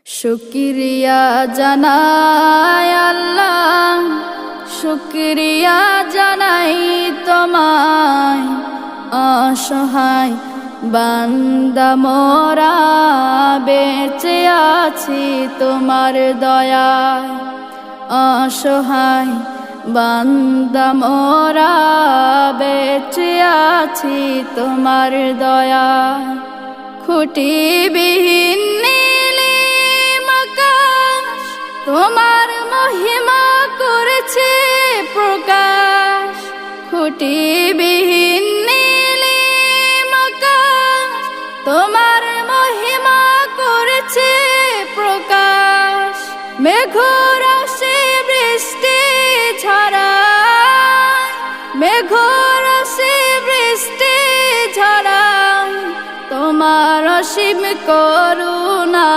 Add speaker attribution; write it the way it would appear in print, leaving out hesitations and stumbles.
Speaker 1: শুকরিয়া জানাই আল্লাহ, শুকরিয়া জানাই তোমায়। অসহায় বান্দা মোরা বেঁচে আছি তোমার দয়ায়। অসহায় বান্দা মোরা বেঁচে আছি তোমার দয়ায়। খুঁটিবিহীন নীলিম আকাশ তোমার মহিমা করেছে প্রকাশ। খুঁটিবিহীন নীলিম আকাশ তোমার মহিমা করেছে প্রকাশ। মেঘরাশি বৃষ্টি ঝরায়, মেঘরাশি বৃষ্টি ঝরায় তোমার অসীম করুণা।